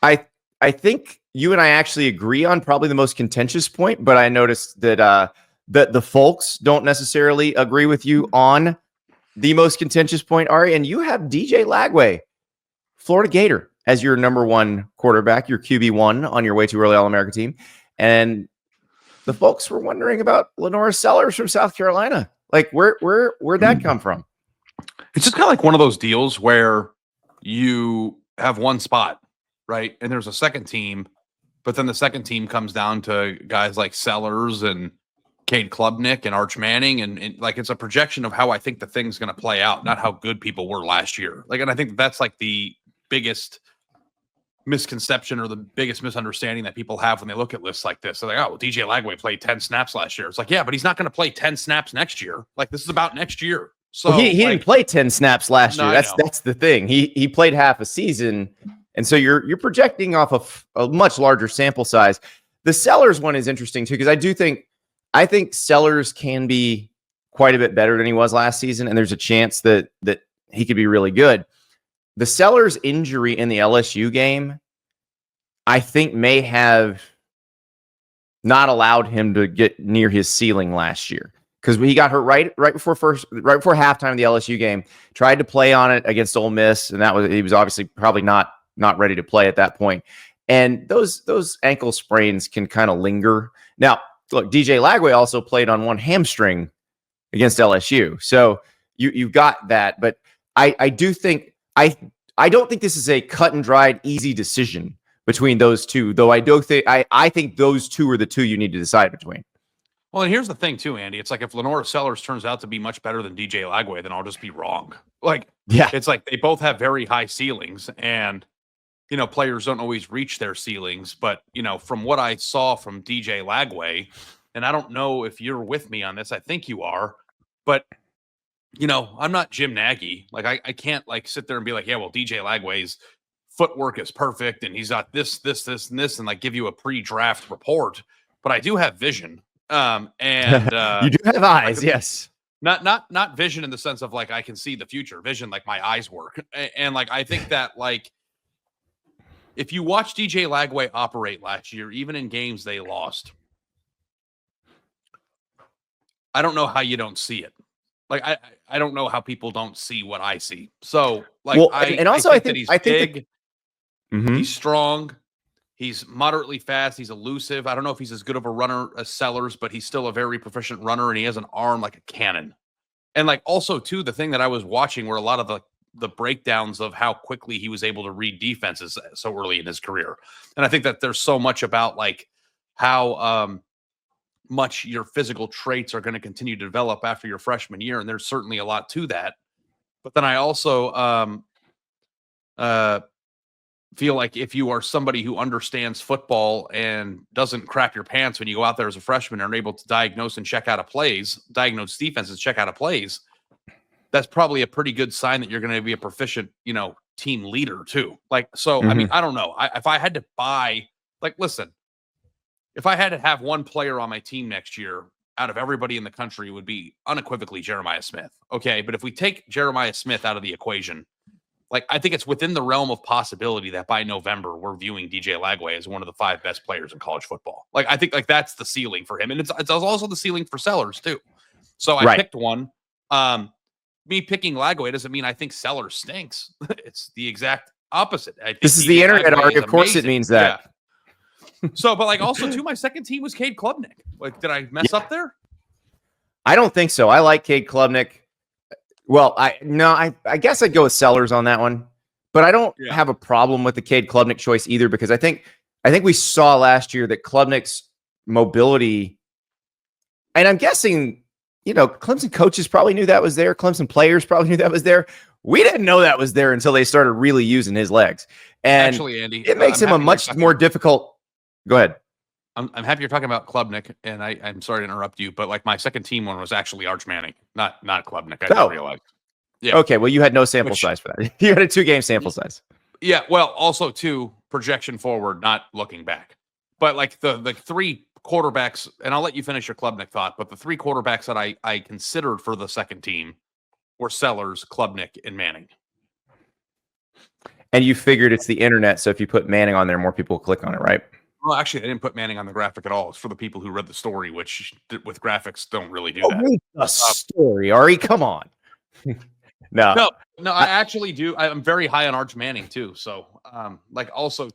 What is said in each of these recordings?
I think you and I actually agree on probably the most contentious point, but I noticed that the folks don't necessarily agree with you on the most contentious point, Ari. And you have DJ Lagway, Florida Gator, as your number one quarterback, your QB1 on your way to early All American team, and the folks were wondering about Lanorris Sellers from South Carolina. Like, where'd that come from? It's just kind of like one of those deals where you have one spot, right? And there's a second team, but then the second team comes down to guys like Sellers and Cade Klubnik and Arch Manning. And like, it's a projection of how I think the thing's going to play out, not how good people were last year. Like, and I think that's like the biggest misconception or the biggest misunderstanding that people have when they look at lists like this. They're like, oh, well, DJ Lagway played 10 snaps last year. It's like, yeah, but he's not going to play 10 snaps next year. Like, this is about next year. So well, he didn't play 10 snaps last year. That's the thing. He played half a season. And so you're projecting off of a much larger sample size. The Sellers one is interesting too, because I think Sellers can be quite a bit better than he was last season, and there's a chance that he could be really good. The Sellers injury in the LSU game, I think, may have not allowed him to get near his ceiling last year, because he got hurt right before halftime of the LSU game. Tried to play on it against Ole Miss, and he was obviously probably not ready to play at that point. And those ankle sprains can kind of linger. Now, look, DJ Lagway also played on one hamstring against LSU, so you've got that. But I do think I don't think this is a cut and dried easy decision between those two, though. I think those two are the two you need to decide between. Well, and here's the thing too, Andy. It's like if Lanorris Sellers turns out to be much better than DJ Lagway, then I'll just be wrong. Like, yeah, it's like they both have very high ceilings, and players don't always reach their ceilings. But from what I saw from DJ Lagway, and I don't know if you're with me on this, I think you are, but I'm not Jim Nagy. Like, I can't like sit there and be like, yeah, well, DJ Lagway's footwork is perfect, and he's got this, and this, and like give you a pre-draft report. But I do have vision. And you do have eyes, yes. Not vision in the sense of like I can see the future. Vision like my eyes work, and like I think that like if you watch DJ Lagway operate last year, even in games they lost, I don't know how you don't see it. Like I don't know how people don't see what I see. So like, well, I think that he's big, he's strong. He's moderately fast. He's elusive. I don't know if he's as good of a runner as Sellers, but he's still a very proficient runner, and he has an arm like a cannon. And like also too, the thing that I was watching were a lot of the breakdowns of how quickly he was able to read defenses so early in his career. And I think that there's so much about like how much your physical traits are going to continue to develop after your freshman year, and there's certainly a lot to that. But then I also feel like if you are somebody who understands football and doesn't crap your pants when you go out there as a freshman and are able to diagnose defenses, check out of plays, that's probably a pretty good sign that you're going to be a proficient, team leader too. Like, so, I mean, I don't know. If I had to buy, like, listen, if I had to have one player on my team next year out of everybody in the country, it would be unequivocally Jeremiah Smith. Okay. But if we take Jeremiah Smith out of the equation, like, I think it's within the realm of possibility that by November, we're viewing DJ Lagway as one of the 5 best players in college football. Like, I think like that's the ceiling for him. And it's also the ceiling for Sellers too. So I picked one. Me picking Lagway doesn't mean I think Sellers stinks. It's the exact opposite. I think this is the internet, Ari. Of course it means that. Yeah. So, but like also too, my second team was Cade Klubnik. Like, did I mess up there? I don't think so. I like Cade Klubnik. Well, I guess I'd go with Sellers on that one, but I don't have a problem with the Cade Klubnik choice either, because I think we saw last year that Klubnik's mobility, and I'm guessing, Clemson coaches probably knew that was there. Clemson players probably knew that was there. We didn't know that was there until they started really using his legs. And actually, Andy, it makes him a much more difficult. Go ahead. I'm happy you're talking about Klubnik, and I'm sorry to interrupt you, but like my second team one was actually Arch Manning, not Klubnik. I didn't realize. Yeah. Okay. Well, you had no sample size for that. You had a 2-game sample size. Yeah. Well, also too, projection forward, not looking back. But like the 3 quarterbacks, and I'll let you finish your Klubnik thought, but the 3 quarterbacks that I considered for the second team were Sellers, Klubnik, and Manning. And you figured it's the internet, so if you put Manning on there, more people will click on it, right? Well, actually, I didn't put Manning on the graphic at all. It's for the people who read the story, which with graphics don't really do that. Read the story, Ari. Come on. No. I actually do. I'm very high on Arch Manning too. So, also,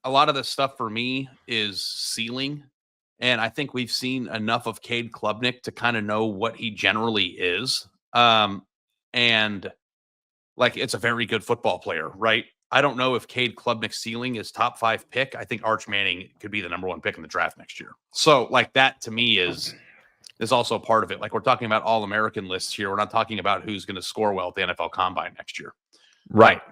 a lot of this stuff for me is ceiling, and I think we've seen enough of Cade Klubnik to kind of know what he generally is. And it's a very good football player, right? I don't know if Cade Klubnik's ceiling is top 5 pick. I think Arch Manning could be the number 1 pick in the draft next year. So that to me is also part of it. We're talking about All American lists here. We're not talking about who's going to score well at the NFL Combine next year. Right.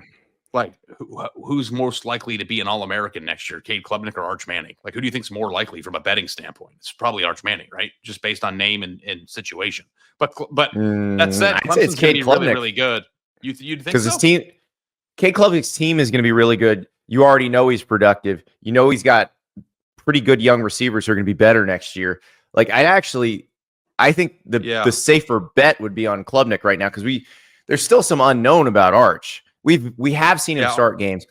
Who's most likely to be an All American next year, Cade Klubnik or Arch Manning? Who do you think is more likely from a betting standpoint? It's probably Arch Manning, right? Just based on name and situation. But that said, Clemson's going to be really, really good. You'd think so? Because Cade Klubnik's team is going to be really good. You already know he's productive. You know he's got pretty good young receivers who are going to be better next year. I think the safer bet would be on Klubnik right now because there's still some unknown about Arch. We have seen him start games.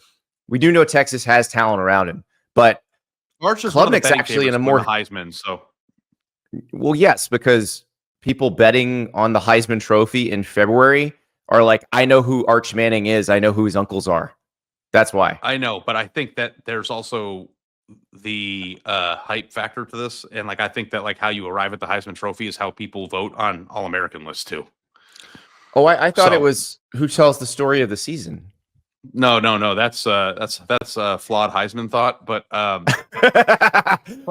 We do know Texas has talent around him, but Arch is Klubnik's actually in a more Heisman. So, well, yes, because people betting on the Heisman Trophy in February are I know who Arch Manning is. I know who his uncles are. That's why. I know, but I think that there's also the hype factor to this. And I think that how you arrive at the Heisman Trophy is how people vote on All American lists too. Oh, I thought it was who tells the story of the season. No. That's a flawed Heisman thought. But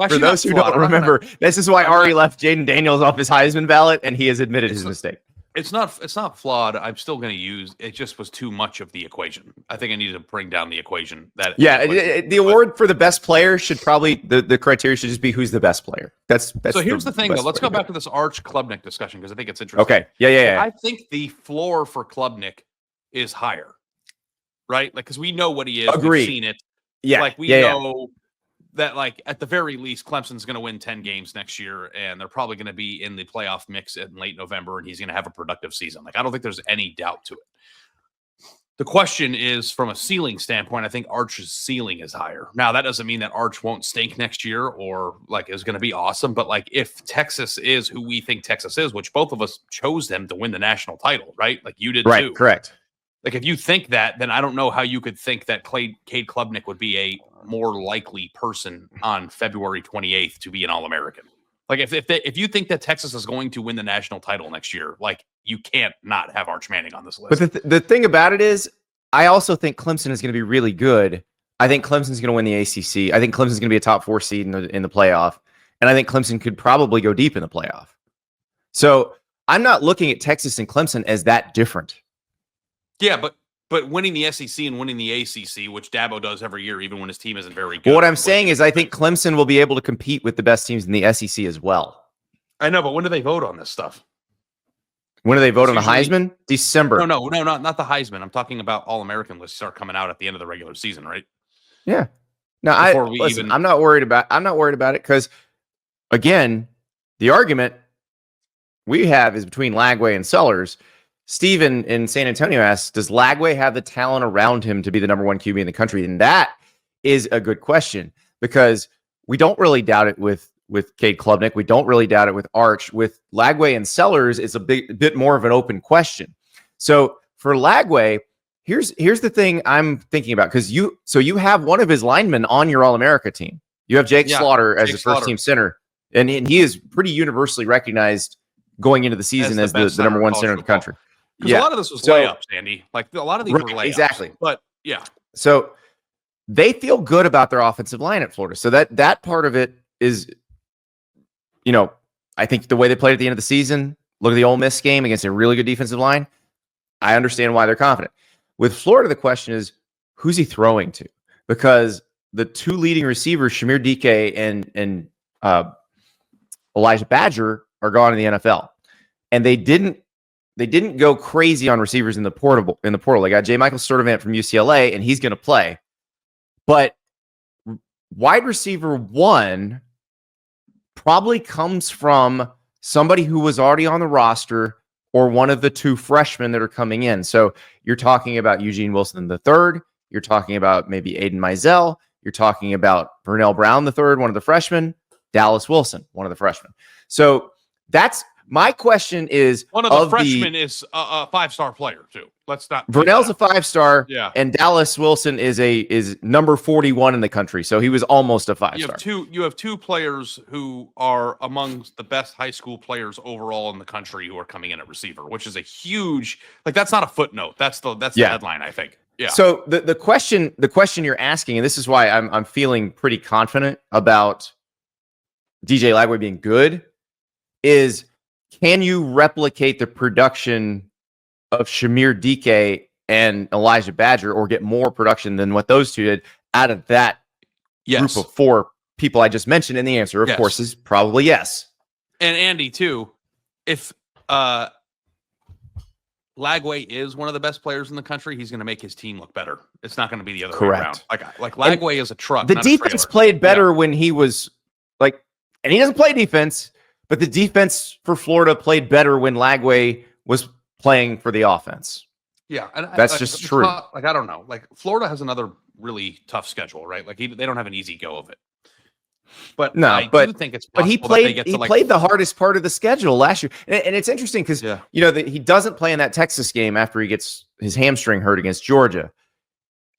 for those who don't remember, this is why Ari left Jaden Daniels off his Heisman ballot, and he has admitted his mistake. It's not flawed. I'm still going to use it. Just was too much of the equation. I think I needed to bring down the equation. The award for the best player should probably the criteria should just be who's the best player. That's so. Here's the thing, though. Let's go back to this Arch Klubnik discussion because I think it's interesting. Okay. Yeah. I think the floor for Klubnik is higher, right? Because we know what he is. Agreed. We've seen it. Yeah. We know that at the very least, Clemson's going to win 10 games next year, and they're probably going to be in the playoff mix in late November, and he's going to have a productive season. I don't think there's any doubt to it. The question is, from a ceiling standpoint, I think Arch's ceiling is higher. Now, that doesn't mean that Arch won't stink next year or is going to be awesome, but if Texas is who we think Texas is, which both of us chose them to win the national title, right? You did right, too. Correct. If you think that, then I don't know how you could think that Cade Klubnik would be a more likely person on February 28th to be an All-American. If you think that Texas is going to win the national title next year, you can't not have Arch Manning on this list. But the thing about it is, I also think Clemson is going to be really good. I think Clemson's going to win the ACC. I think Clemson's going to be a top 4 seed in the playoff. And I think Clemson could probably go deep in the playoff. So I'm not looking at Texas and Clemson as that different. Yeah, but winning the SEC and winning the ACC, which Dabo does every year, even when his team isn't very good. Well, what I'm saying is I think Clemson will be able to compete with the best teams in the SEC as well. I know, but when do they vote on this stuff? When do they vote on the Heisman? December. No, not the Heisman. I'm talking about All-American lists start coming out at the end of the regular season, right? Yeah. No, I'm not worried about it because, again, the argument we have is between Lagway and Sellers. Steven in San Antonio asks, does Lagway have the talent around him to be the number 1 QB in the country? And that is a good question because we don't really doubt it with Cade Klubnik. We don't really doubt it with Arch. With Lagway and Sellers, it's a bit more of an open question. So for Lagway, here's the thing I'm thinking about because you have one of his linemen on your All-America team. You have Jake Slaughter as the first-team center, and he is pretty universally recognized going into the season as the number 1 center in the country. Because a lot of this was layups, Andy. A lot of these were layups. Exactly. But yeah. So they feel good about their offensive line at Florida. So that part of it is, I think the way they played at the end of the season, look at the Ole Miss game against a really good defensive line. I understand why they're confident. With Florida, the question is, who's he throwing to? Because the 2 leading receivers, Shamir Dike and Elijah Badger, are gone in the NFL. And they didn't go crazy on receivers in the portal. They got J. Michael Sturdivant from UCLA, and he's going to play. But wide receiver 1 probably comes from somebody who was already on the roster or one of the 2 freshmen that are coming in. So you're talking about Eugene Wilson III. You're talking about maybe Aiden Mizell. You're talking about Vernell Brown III, one of the freshmen. Dallas Wilson, one of the freshmen. So that's my question is one of the freshmen is a 5-star player too. Let's not. Vernell's a 5-star, yeah, and Dallas Wilson is number 41 in the country, so he was almost a 5-star. You have two players who are among the best high school players overall in the country who are coming in at receiver, which is a huge that's not a footnote. That's the headline, I think. Yeah. So the question you're asking, and this is why I'm feeling pretty confident about DJ Lagway being good, is can you replicate the production of Shamir DK and Elijah Badger, or get more production than what those two did out of that group of 4 people I just mentioned? And the answer, of course, is probably yes. And Andy, too, if Lagway is one of the best players in the country, he's going to make his team look better. It's not going to be the other way around. Like Lagway is a truck. The defense played better when he was and he doesn't play defense, but the defense for Florida played better when Lagway was playing for the offense. Yeah, and that's just true. I don't know. Florida has another really tough schedule, right? they don't have an easy go of it. But I do think it's possible. But he played the hardest part of the schedule last year, and it's interesting because he doesn't play in that Texas game after he gets his hamstring hurt against Georgia.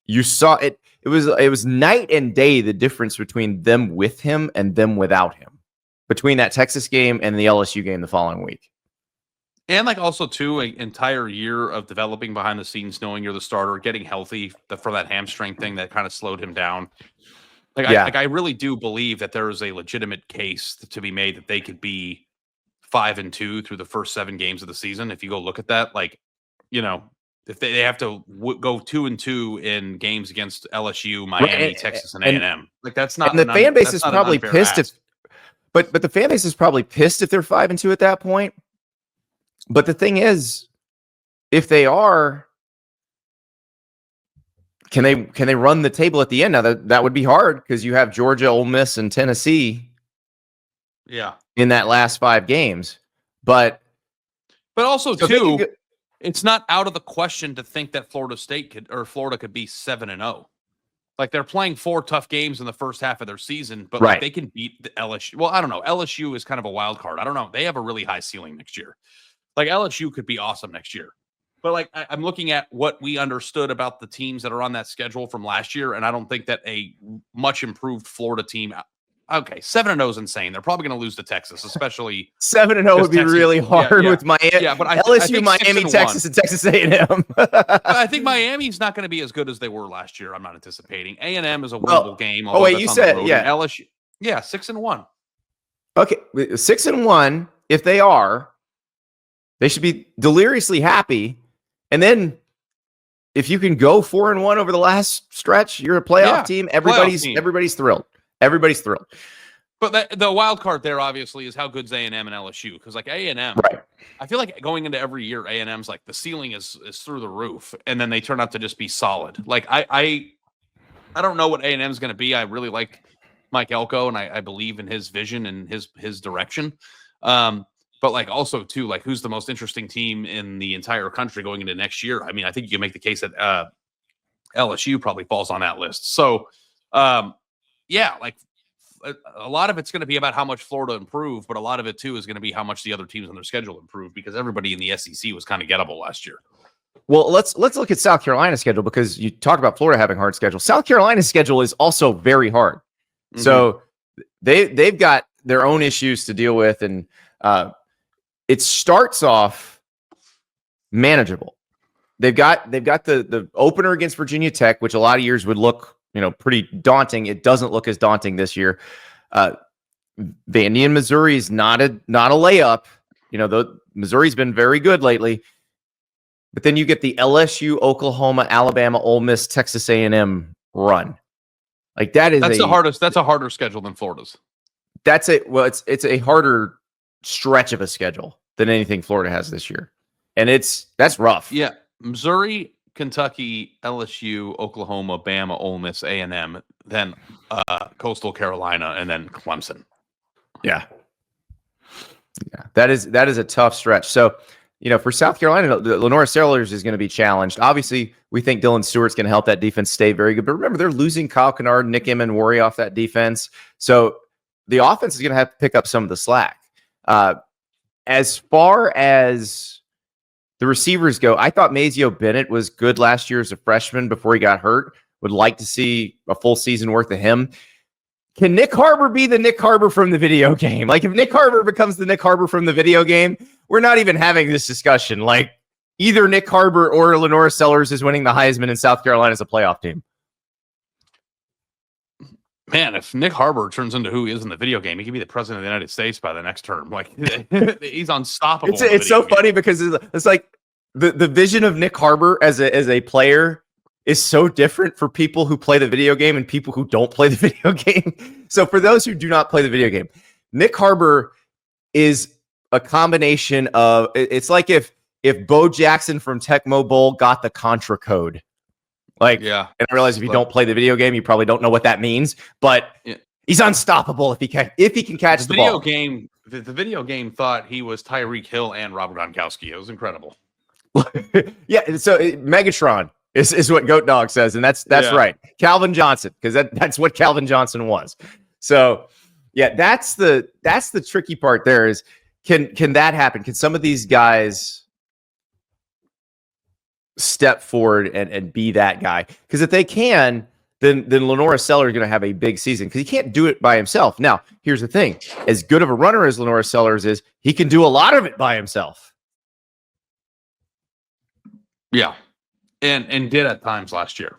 You saw it. It was night and day, the difference between them with him and them without him, between that Texas game and the LSU game the following week. And also too, an entire year of developing behind the scenes, knowing you're the starter, getting healthy for that hamstring thing that kind of slowed him down. I really do believe that there is a legitimate case to be made that they could be 5-2 through the first 7 games of the season. If you go look at that, if they have to go 2-2 in games against LSU, Miami, Texas, and A&M, that's not. And the fan base is probably pissed but the fan base is probably pissed if they're 5-2 at that point. But the thing is, if they are, can they run the table at the end? Now that would be hard because you have Georgia, Ole Miss, and Tennessee. Yeah, in that last 5 games, but also too, it's not out of the question to think that Florida could be 7-0. They're playing 4 tough games in the first half of their season, but they can beat the LSU. Well, I don't know. LSU is kind of a wild card. I don't know. They have a really high ceiling next year. LSU could be awesome next year. But I'm looking at what we understood about the teams that are on that schedule from last year, and I don't think that a much improved Florida team. Okay, 7-0 is insane. They're probably going to lose to Texas, especially 7-0 would be Texas, really hard with Miami. Yeah, but LSU, Miami, Texas, and Texas A&M. I think Miami's not going to be as good as they were last year. I'm not anticipating. A&M is a winnable game. Oh wait, you said LSU, 6-1. Okay, 6-1. If they are, they should be deliriously happy. And then, if you can go 4-1 over the last stretch, you're a playoff team. Everybody's thrilled. Everybody's thrilled. But the wild card there, obviously, is how good's A&M and LSU. Because A&M, right? I feel like going into every year, A&M's the ceiling is through the roof, and then they turn out to just be solid. I don't know what A&M's going to be. I really like Mike Elko, and I believe in his vision and his direction. But also too, who's the most interesting team in the entire country going into next year? I mean, I think you can make the case that LSU probably falls on that list. So, a lot of it's going to be about how much Florida improved, but a lot of it too is going to be how much the other teams on their schedule improved, because everybody in the SEC was kind of gettable last year. Well, let's look at South Carolina's schedule, because you talk about Florida having hard schedule. South Carolina's schedule is also very hard. Mm-hmm. So they've got their own issues to deal with, and it starts off manageable. They've got the opener against Virginia Tech, which a lot of years would look pretty daunting. It doesn't look as daunting this year. Vandy and Missouri is not a layup. Missouri's been very good lately. But then you get the LSU, Oklahoma, Alabama, Ole Miss, Texas A&M run. That's a harder schedule than Florida's. It's a harder stretch of a schedule than anything Florida has this year. And that's rough. Yeah. Missouri, Kentucky, LSU, Oklahoma, Bama, Ole Miss, A&M, then Coastal Carolina, and then Clemson. Yeah. That is a tough stretch. So for South Carolina, Lanorris Sellers is going to be challenged. Obviously, we think Dylan Stewart's going to help that defense stay very good. But remember, they're losing Kyle Kennard, Nick Emenwari off that defense. So the offense is going to have to pick up some of the slack. As far as the receivers go, I thought Mazeo Bennett was good last year as a freshman before he got hurt. Would like to see a full season worth of him. Can Nick Harbor be the Nick Harbor from the video game? Like, if Nick Harbor becomes the Nick Harbor from the video game, we're not even having this discussion. Like, either Nick Harbor or Lanorris Sellers is winning the Heisman, and South Carolina is a playoff team. Man, if Nick Harbor turns into who he is in the video game, he could be the president of the United States by the next term. Like, he's unstoppable. It's so funny because it's like the vision of Nick Harbor as a player is so different for people who play the video game and people who don't play the video game. So for those who do not play the video game, Nick Harbor is a combination of, it's like if Bo Jackson from Tecmo Bowl got the Contra code. Like, yeah. And I realize if you don't play the video game, you probably don't know what that means, but he's unstoppable if he can catch the ball. The video game thought he was Tyreek Hill and Rob Gronkowski. It was incredible. Yeah. So Megatron is what Goat Dog says. And that's right. Calvin Johnson, because that's what Calvin Johnson was. So yeah, that's the tricky part there is, can that happen? Can some of these guys step forward and be that guy? Because if they can, then Lanorris Sellers is going to have a big season, because he can't do it by himself. Now, here's the thing. As good of a runner as Lanorris Sellers is, he can do a lot of it by himself. Yeah. And did at times last year.